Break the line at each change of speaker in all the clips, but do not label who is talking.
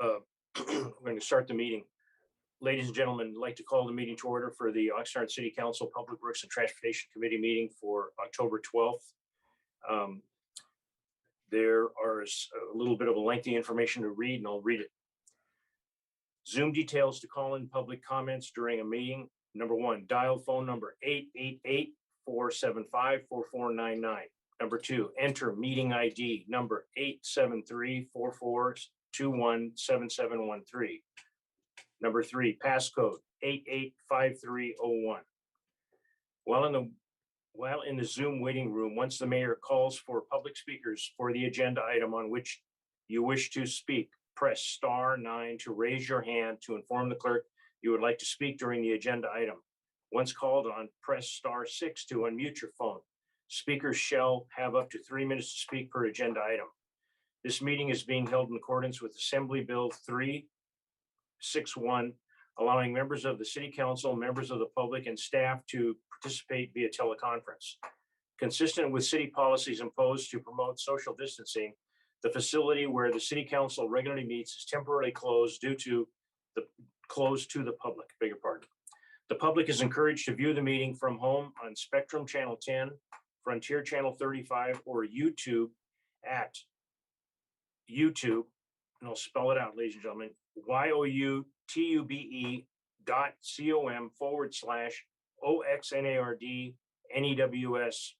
We're going to start the meeting. Ladies and gentlemen, I'd like to call the meeting to order for the Oxnard City Council Public Works and Transportation Committee meeting for October 12th. There is a little bit of a lengthy information to read, and I'll read it. Zoom details to call in public comments during a meeting. Number one, dial phone number 888-475-4499. Number two, enter meeting ID number 873-4421-7713. Number three, passcode 885301. While in the Zoom waiting room, once the mayor calls for public speakers for the agenda item on which you wish to speak, press *9 to raise your hand to inform the clerk you would like to speak during the agenda item. Once called on, press *6 to unmute your phone. Speakers shall have up to 3 minutes to speak per agenda item. This meeting is being held in accordance with Assembly Bill 361, allowing members of the City Council, members of the public, and staff to participate via teleconference. Consistent with city policies imposed to promote social distancing, the facility where the City Council regularly meets is temporarily closed to the public. Beg your pardon. The public is encouraged to view the meeting from home on Spectrum Channel 10, Frontier Channel 35, or YouTube at YouTube, and I'll spell it out, ladies and gentlemen, youtube.com/OXNARD-NEWS.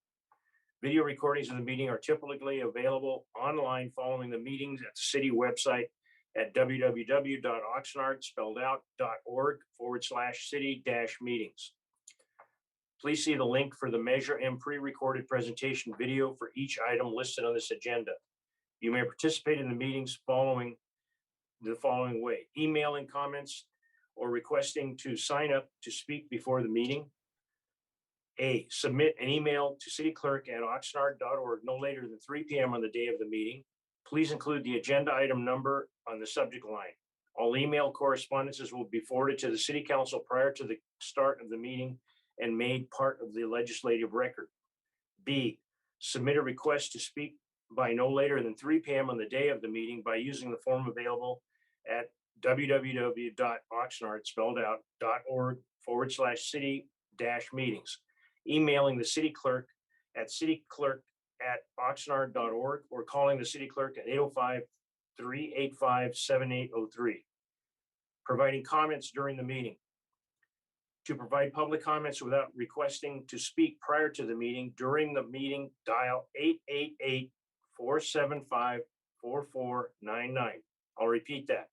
Video recordings of the meeting are typically available online following the meetings at the city website at www.oxnard.org/city-meetings. Please see the link for the Measure M pre-recorded presentation video for each item listed on this agenda. You may participate in the meetings following the following way: emailing comments or requesting to sign up to speak before the meeting. A, submit an email to cityclerk@oxnard.org no later than 3 p.m. on the day of the meeting. Please include the agenda item number on the subject line. All email correspondences will be forwarded to the City Council prior to the start of the meeting and made part of the legislative record. B, submit a request to speak by no later than 3 p.m. on the day of the meeting by using the form available at www.oxnard.org/city-meetings, emailing the city clerk at cityclerk@oxnard.org, or calling the city clerk at 805-385-7803. Providing comments during the meeting. To provide public comments without requesting to speak prior to the meeting, during the meeting, dial 888-475-4499. I'll repeat that,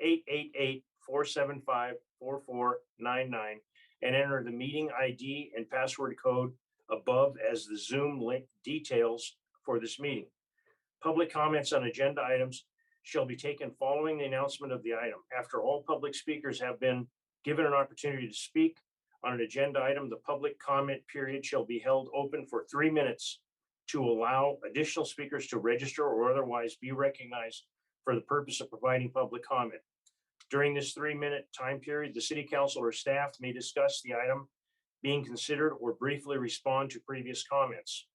888-475-4499, and enter the meeting ID and password code above as the Zoom link details for this meeting. Public comments on agenda items shall be taken following the announcement of the item. After all public speakers have been given an opportunity to speak on an agenda item, the public comment period shall be held open for 3 minutes to allow additional speakers to register or otherwise be recognized for the purpose of providing public comment. During this 3-minute time period, the City Council or staff may discuss the item being considered or briefly respond to previous comments.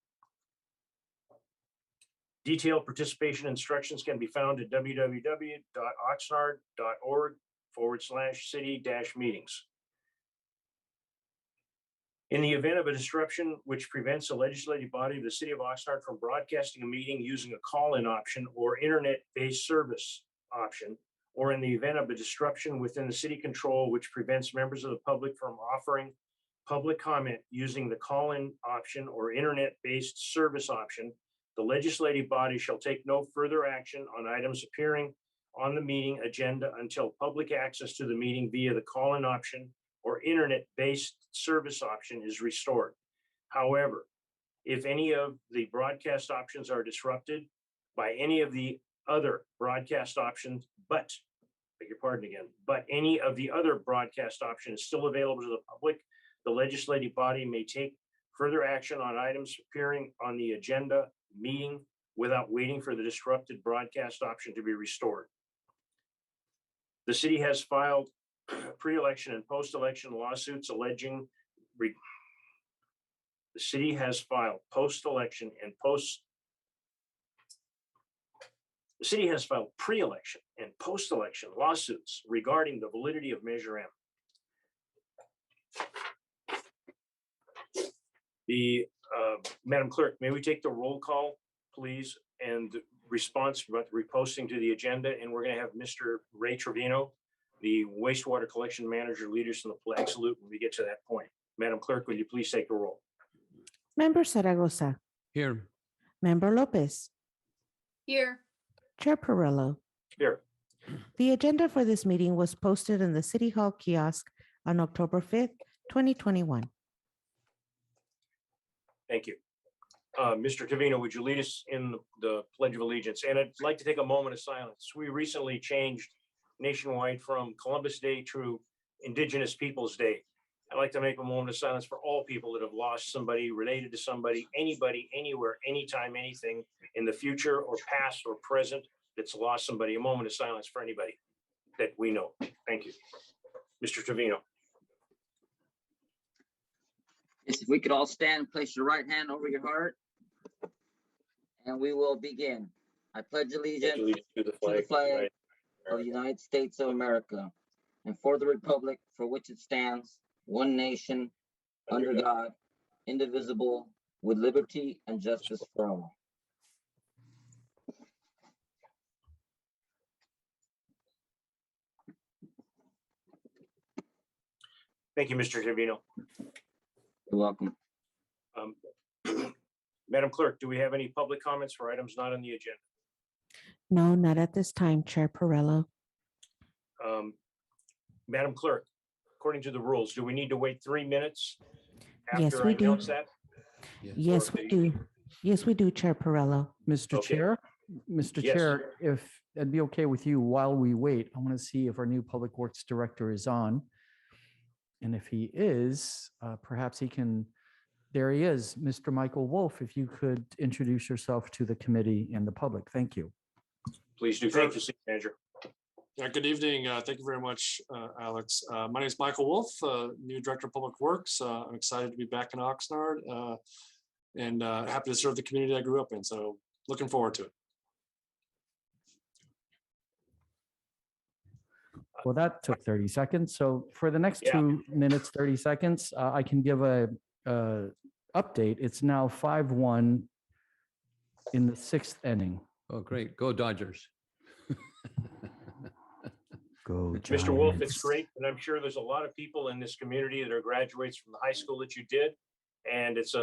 Detailed participation instructions can be found at www.oxnard.org/city-meetings. In the event of a disruption which prevents a legislative body of the City of Oxnard from broadcasting a meeting using a call-in option or internet-based service option, or in the event of a disruption within the city control which prevents members of the public from offering public comment using the call-in option or internet-based service option, the legislative body shall take no further action on items appearing on the meeting agenda until public access to the meeting via the call-in option or internet-based service option is restored. However, if any of the broadcast options are disrupted by any of the other broadcast options, but any of the other broadcast option is still available to the public, the legislative body may take further action on items appearing on the agenda meeting without waiting for the disrupted broadcast option to be restored. The city has filed pre-election and post-election lawsuits alleging the city has filed post-election and The city has filed pre-election and post-election lawsuits regarding the validity of Measure M. Madam Clerk, may we take the roll call, please, and the response about the reposting to the agenda? And we're going to have Mr. Ray Trevino, the wastewater collection manager, lead us in the flag salute when we get to that point. Madam Clerk, will you please take the roll?
Member Zaragoza.
Here.
Member Lopez.
Here.
Chair Perillo.
Here.
The agenda for this meeting was posted in the City Hall kiosk on October 5th, 2021.
Thank you. Mr. Trevino, would you lead us in the Pledge of Allegiance? And I'd like to take a moment of silence. We recently changed nationwide from Columbus Day to Indigenous Peoples Day. I'd like to make a moment of silence for all people that have lost somebody related to somebody, anybody, anywhere, anytime, anything in the future or past or present that's lost somebody. A moment of silence for anybody that we know. Thank you. Mr. Trevino.
Yes, if we could all stand, place your right hand over your heart, and we will begin. I pledge allegiance
To the
flag
right.
of the United States of America and for the republic for which it stands, one nation, under God, indivisible, with liberty and justice for all.
Thank you, Mr. Trevino.
You're welcome.
Madam Clerk, do we have any public comments for items not on the agenda?
No, not at this time, Chair Perillo.
Madam Clerk, according to the rules, do we need to wait 3 minutes
Yes,
after I
we do.
announce that?
Yes,
Or
we do. Yes, we do, Chair Perillo.
Mr.
Okay.
Chair, Mr.
Yes.
Chair, if it'd be okay with you, while we wait, I want to see if our new Public Works Director is on. And if he is, perhaps he can, there he is, Mr. Michael Wolff, if you could introduce yourself to the committee and the public. Thank you.
Please do. Thank you, City Manager.
Yeah, good evening. Thank you very much, Alex. My name is Michael Wolff, new Director of Public Works. I'm excited to be back in Oxnard and happy to serve the community I grew up in. So looking forward to it.
Well, that took 30 seconds. So for the next
Yeah.
2 minutes, 30 seconds, I can give a update. It's now 5-1 in the 6th inning.
Oh, great. Go Dodgers.
Go
Mr. Wolff, it's
Giants.
great. And I'm sure there's a lot of people in this community that are graduates from the high school that you did. And it's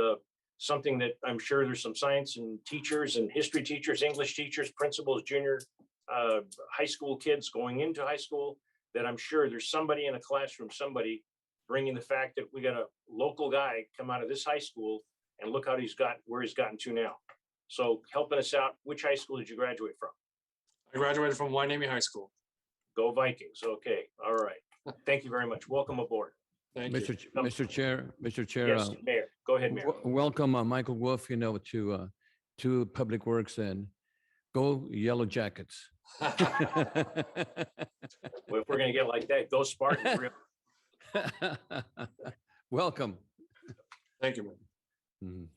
something that I'm sure there's some science and teachers and history teachers, English teachers, principals, junior high school kids going into high school, that I'm sure there's somebody in a classroom, somebody bringing the fact that we got a local guy come out of this high school and look how where he's gotten to now. So helping us out, which high school did you graduate from?
I graduated from Hueneme High School.
Go Vikings. Okay. All right. Thank you very much. Welcome aboard.
Thank you.
Mr. Chair,
Yes, Mayor. Go ahead, Mayor.
welcome Michael Wolff, to Public Works, and go Yellow Jackets.
Well, if we're gonna get like that, go Spartans.
Welcome.
Thank you, man.
Mhm.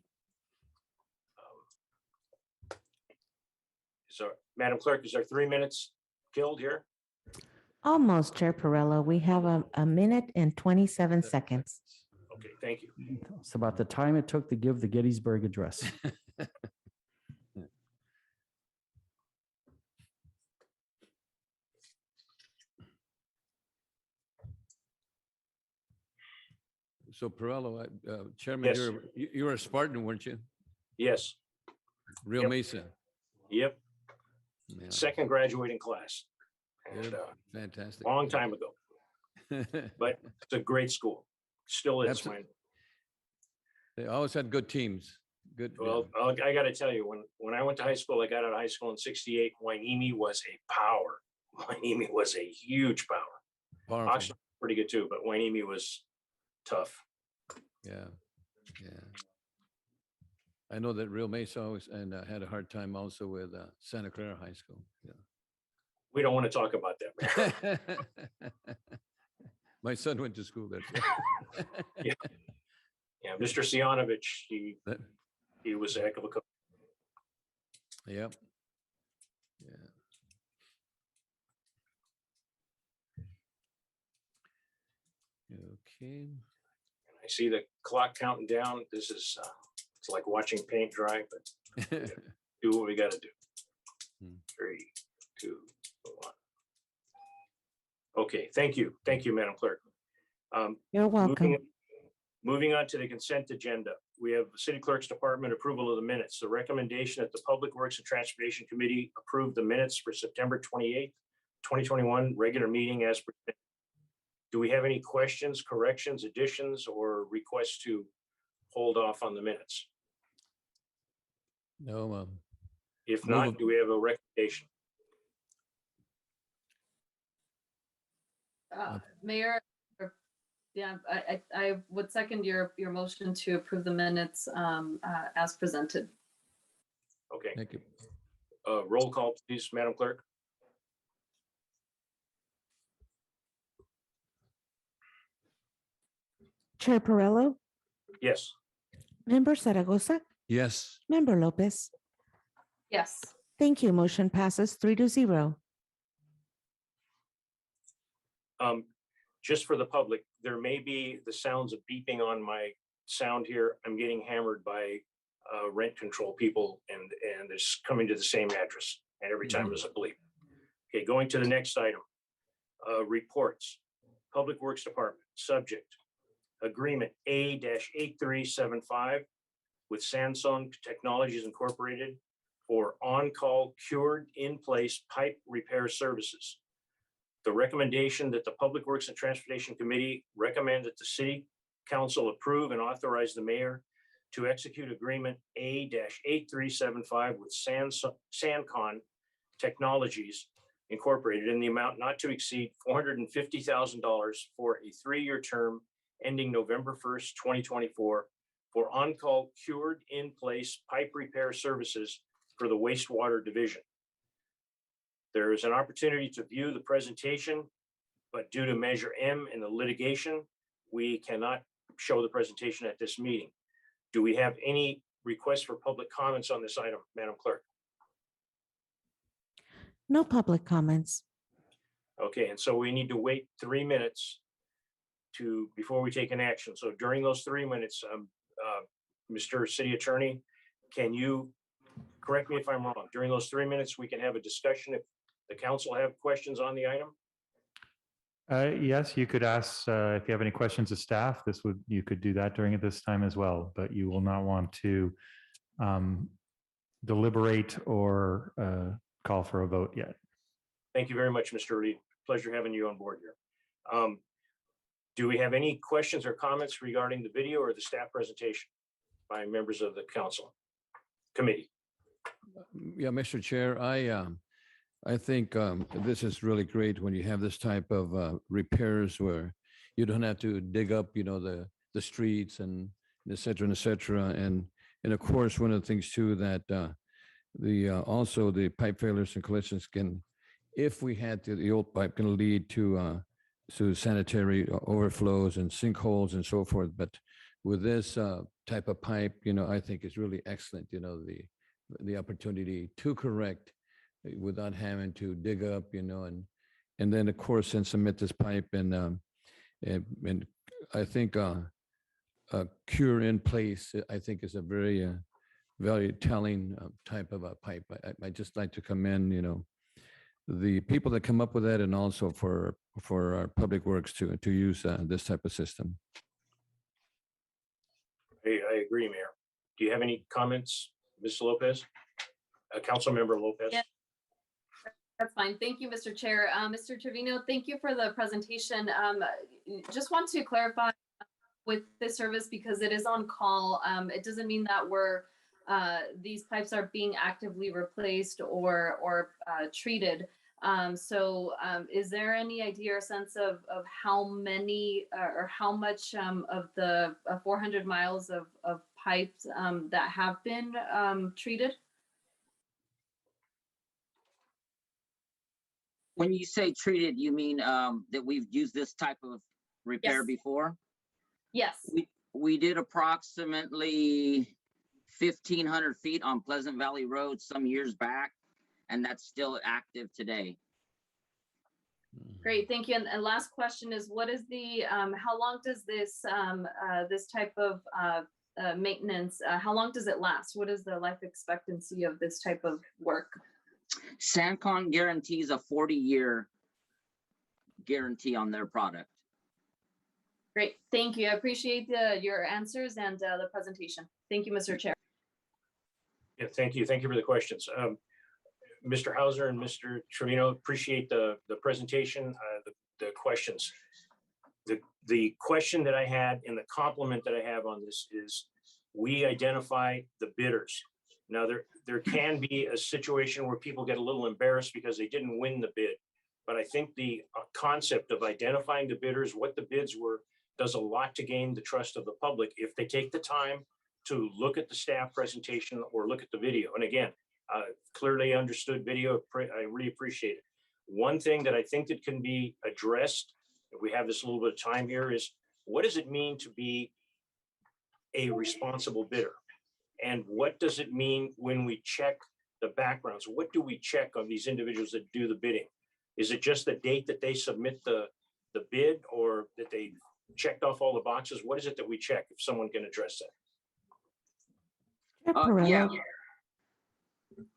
So, Madam Clerk, is there 3 minutes killed here?
Almost, Chair Perillo. We have a minute and 27 seconds.
Okay, thank you.
It's about the time it took to give the Gettysburg Address.
So Perello, Chairman,
Yes.
you were a Spartan, weren't you?
Yes,
Real
Yep.
Mesa.
yep,
Yeah,
second graduating class. And
yeah, fantastic.
long time ago, but it's a great school. Still is.
Absolutely.
Mine.
They always had good teams. Good. yeah.
Well, I gotta tell you, when I went to high school, I got out of high school in '68. Hueneme was a power. Hueneme was a huge power.
Powerful.
Oxnard was pretty good too, but Hueneme was tough.
Yeah, yeah. I know that Real Mesa always, and had a hard time also with Santa Clara High School.
We don't want to talk about that, Mayor.
Yeah. My son went to school there.
Yeah. Yeah, Mr. Sianovich,
That-
he was a heck of a coach.
Yep. Yeah. Okay.
I see the clock counting down. This is, it's like watching paint dry, but do what we got to do.
Hmm.
3, 2, 1. Okay, thank you. Thank you, Madam Clerk.
You're welcome.
Moving on to the consent agenda. We have the City Clerk's Department approval of the minutes. The recommendation that the Public Works and Transportation Committee approve the minutes for September 28th, 2021 regular meeting as presented. Do we have any questions, corrections, additions, or requests to hold off on the minutes?
No,
If
Move
not,
it.
do we have a recommendation?
Mayor, yeah, I would second your motion to approve the minutes as presented.
Okay,
thank you.
roll call, please, Madam Clerk.
Chair Perrello,
Yes.
Member Zaragoza,
Yes.
Member Lopez.
Yes.
Thank you. Motion passes 3-0.
Just for the public, there may be the sounds of beeping on my sound here. I'm getting hammered by rent control people, and it's coming to the same address, and every time there's a bleep. Okay, going to the next item. Reports. Public Works Department, subject. Agreement A-8375 with Samsung Technologies Incorporated for on-call cured in-place pipe repair services. The recommendation that the Public Works and Transportation Committee recommend that the City Council approve and authorize the mayor to execute agreement A-8375 with Sancon Technologies Incorporated in the amount not to exceed $450,000 for a 3-year term ending November 1st, 2024 for on-call cured in-place pipe repair services for the wastewater division. There is an opportunity to view the presentation, but due to Measure M and the litigation, we cannot show the presentation at this meeting. Do we have any requests for public comments on this item, Madam Clerk?
No public comments.
Okay, and so we need to wait 3 minutes before we take an action. So during those 3 minutes, Mr. City Attorney, can you correct me if I'm wrong? During those 3 minutes, we can have a discussion if the council have questions on the item?
Yes, you could ask if you have any questions of staff. You could do that during this time as well, but you will not want to deliberate or call for a vote yet.
Thank you very much, Mr. Reed. Pleasure having you on board here. Do we have any questions or comments regarding the video or the staff presentation by members of the council committee?
Yeah, Mr. Chair, I think this is really great when you have this type of repairs where you don't have to dig up, the streets and et cetera, and et cetera. And of course, one of the things too that also the pipe failures and collisions can, if we had the old pipe, can lead to sanitary overflows and sinkholes and so forth. But with this type of pipe, I think is really excellent. The opportunity to correct without having to dig up, and then of course and submit this pipe and I think cure in place. I think is a very very telling type of a pipe. I just like to commend the people that come up with that, and also for our public works to use this type of system.
I agree, Mayor. Do you have any comments, Ms. Lopez? Council Member Lopez?
Yeah. That's fine. Thank you, Mr. Chair. Mr. Trevino, thank you for the presentation. Just want to clarify with this service, because it is on call. It doesn't mean that these pipes are being actively replaced or treated. So is there any idea or sense of how many or how much of the 400 miles of pipes that have been treated?
When you say treated, you mean that we've used this type of repair
Yes.
before?
Yes.
We did approximately 1,500 feet on Pleasant Valley Road some years back, and that's still active today.
Great, thank you. And last question is, what is the, how long does this, this type of maintenance, how long does it last? What is the life expectancy of this type of work?
Sancon guarantees a 40-year guarantee on their product.
Great, thank you. I appreciate your answers and the presentation. Thank you, Mr. Chair.
Yeah, thank you. Thank you for the questions. Mr. Hauser and Mr. Trevino, appreciate the presentation, the questions. The question that I had and the compliment that I have on this is we identify the bidders. Now, there can be a situation where people get a little embarrassed because they didn't win the bid. But I think the concept of identifying the bidders, what the bids were, does a lot to gain the trust of the public if they take the time to look at the staff presentation or look at the video. And again, clearly understood video, I really appreciate it. One thing that I think that can be addressed, if we have this little bit of time here, is what does it mean to be a responsible bidder? And what does it mean when we check the backgrounds? What do we check on these individuals that do the bidding? Is it just the date that they submit the bid, or that they checked off all the boxes? What is it that we check, if someone can address that?
Chair Perrello,
Yeah.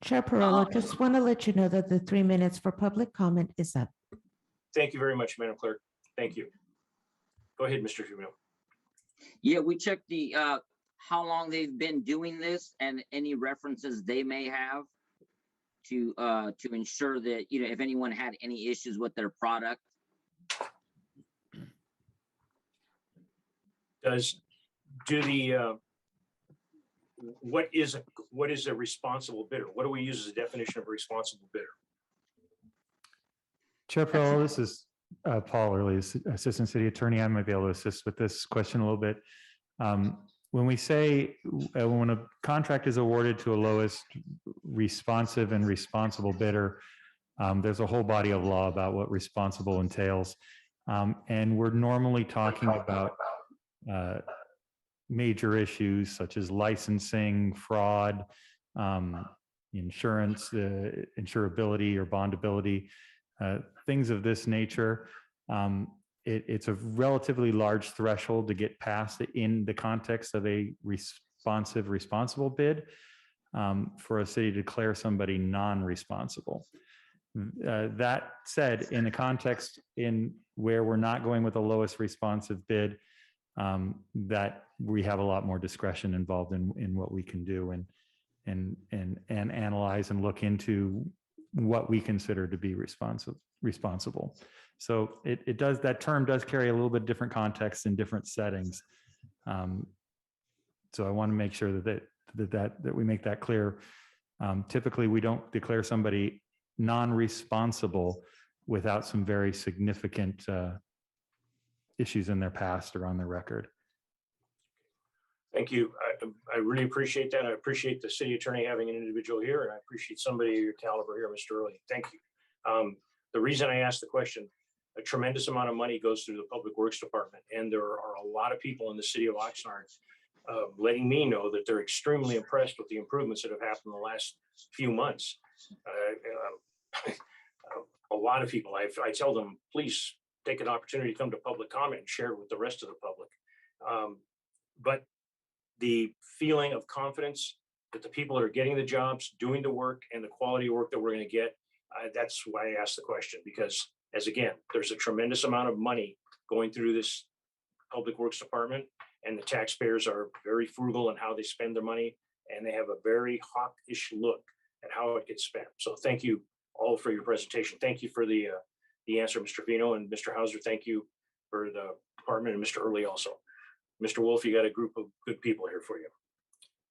Chair Perrello, just want to let you know that the 3 minutes for public comment is up.
Thank you very much, Madam Clerk. Thank you. Go ahead, Mr. Trevino.
Yeah, we checked the how long they've been doing this and any references they may have to ensure that, you know, if anyone had any issues with their product.
What is a responsible bidder? What do we use as a definition of a responsible bidder?
Chair Perrello, this is Paul Early, Assistant City Attorney. I might be able to assist with this question a little bit. When we say, when a contract is awarded to a lowest responsive and responsible bidder, there's a whole body of law about what responsible entails. And we're normally talking about major issues such as licensing, fraud, insurance, insurability or bondability, things of this nature. It's a relatively large threshold to get past in the context of a responsible bid for a city to declare somebody non-responsible. That said, in the context in where we're not going with the lowest responsive bid, that we have a lot more discretion involved in what we can do and analyze and look into what we consider to be responsible. So it does, that term does carry a little bit different context in different settings. So I want to make sure that we make that clear. Typically, we don't declare somebody non-responsible without some very significant issues in their past or on their record.
Thank you. I really appreciate that. I appreciate the city attorney having an individual here, and I appreciate somebody of your caliber here, Mr. Early. Thank you. The reason I asked the question, a tremendous amount of money goes through the Public Works Department, and there are a lot of people in the city of Oxnard letting me know that they're extremely impressed with the improvements that have happened in the last few months. A lot of people, I tell them, please take an opportunity to come to public comment and share it with the rest of the public. But the feeling of confidence that the people that are getting the jobs, doing the work, and the quality of work that we're going to get, that's why I asked the question, because as again, there's a tremendous amount of money going through this Public Works Department, and the taxpayers are very frugal in how they spend their money, and they have a very hawkish look at how it gets spent. So thank you all for your presentation. Thank you for the answer, Mr. Vino, and Mr. Hauser. Thank you for the department, and Mr. Early also. Mr. Wolff, you got a group of good people here for you.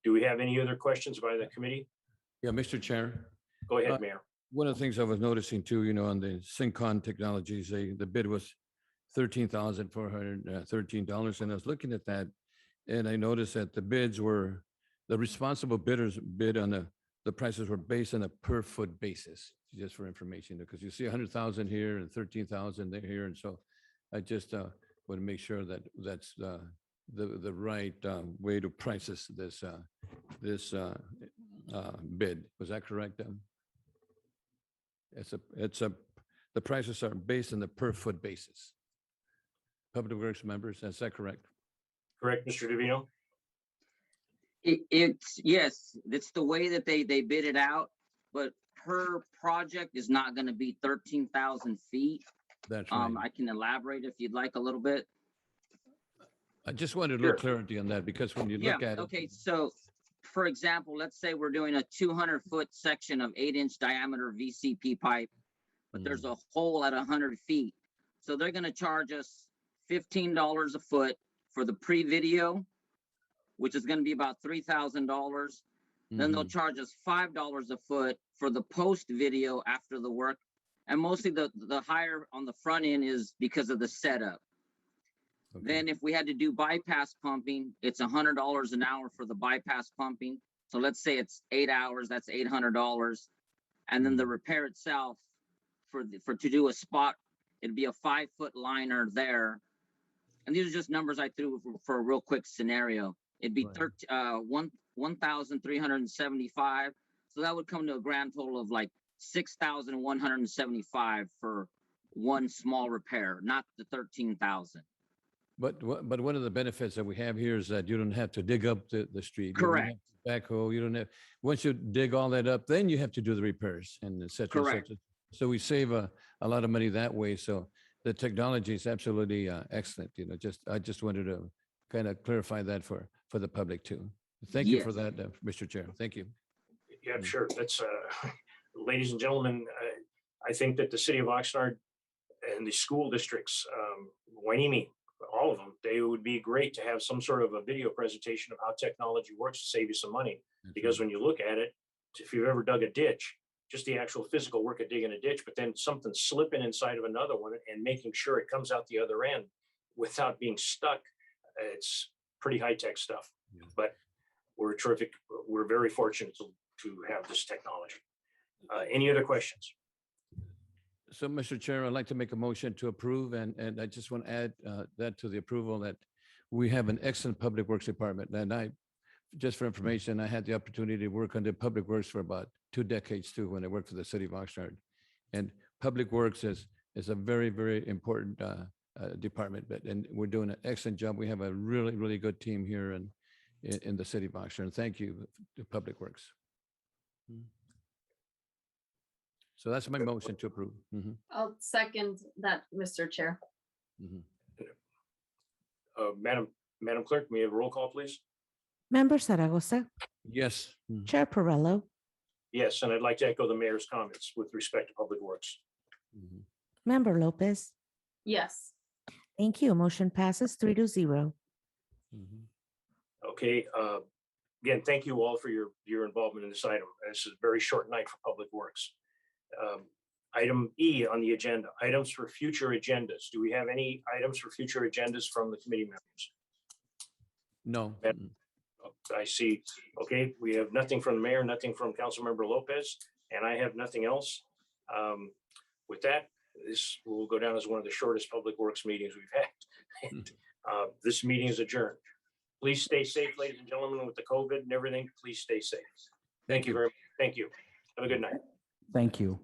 Do we have any other questions by the committee?
Yeah, Mr. Chair.
Go ahead, Mayor.
One of the things I was noticing too, you know, on the Syncon Technologies, the bid was $13,413. And I was looking at that and I noticed that the bids were, the responsible bidders bid on the prices were based on a per foot basis, just for information, because you see 100,000 here and 13,000 here. And so I just want to make sure that that's the right way to price this bid. Was that correct? It's a the prices are based on the per foot basis. Public Works members, is that correct?
Correct, Mr. Davino?
It's, yes, that's the way that they bid it out, but per project is not gonna be 13,000 feet.
That's right.
I can elaborate if you'd like a little bit.
I just wanted a little
Sure.
clarity on that because when you
Yeah,
look at it.
okay, so for example, let's say we're doing a 200-foot section of 8-inch diameter VCP pipe, but there's a hole at 100 feet. So they're gonna charge us $15 a foot for the pre-video, which is gonna be about $3,000. Then they'll charge us $5 a foot for the post-video after the work. And mostly the higher on the front end is because of the setup.
Okay.
Then if we had to do bypass pumping, it's $100 an hour for the bypass pumping. So let's say it's 8 hours, that's $800. And then the repair itself to do a spot, it'd be a 5-foot liner there. And these are just numbers I threw for a real quick scenario. It'd be
Right.
1,375. So that would come to a grand total of like 6,175 for one small repair, not the 13,000.
But one of the benefits that we have here is that you don't have to dig up the street. You don't
Correct.
have to backhoe, you don't have, once you dig all that up, then you have to do the repairs and et cetera, et
Correct.
cetera. So we save a lot of money that way. So the technology is absolutely excellent. You know, I just wanted to kind of clarify that for the public too. Thank you for
Yes.
that, Mr. Chair. Thank you.
Yeah, sure. That's, ladies and gentlemen, I think that the city of Oxnard and the school districts, Wainimi, all of them, they would be great to have some sort of a video presentation of how technology works to save you some money. Because when you look at it, if you've ever dug a ditch, just the actual physical work of digging a ditch, but then something slipping inside of another one and making sure it comes out the other end without being stuck, it's pretty high-tech stuff.
Yeah.
But we're very fortunate to have this technology. Any other questions?
So, Mr. Chair, I'd like to make a motion to approve, and I just want to add that to the approval that we have an excellent Public Works Department. And just for information, I had the opportunity to work under Public Works for about 2 decades too, when I worked for the city of Oxnard. And Public Works is a very, very important department, and we're doing an excellent job. We have a really, really good team here in the city of Oxnard. Thank you to Public Works. So that's my motion to approve.
I'll second that, Mr. Chair.
Madam Clerk, may I have a roll call, please?
Member Zaragoza,
Yes.
Chair Perrello,
Yes, and I'd like to echo the mayor's comments with respect to Public Works.
Member Lopez.
Yes.
Thank you. Motion passes 3-0.
Okay, again, thank you all for your involvement in this item. This is a very short night for Public Works. Item E on the agenda, items for future agendas. Do we have any items for future agendas from the committee members?
No.
I see. Okay, we have nothing from the mayor, nothing from Councilmember Lopez, and I have nothing else. With that, this will go down as one of the shortest Public Works meetings we've had. And, this meeting is adjourned. Please stay safe, ladies and gentlemen, with the COVID and everything. Please stay safe. Thank you very much. Thank you. Have a good night.
Thank you.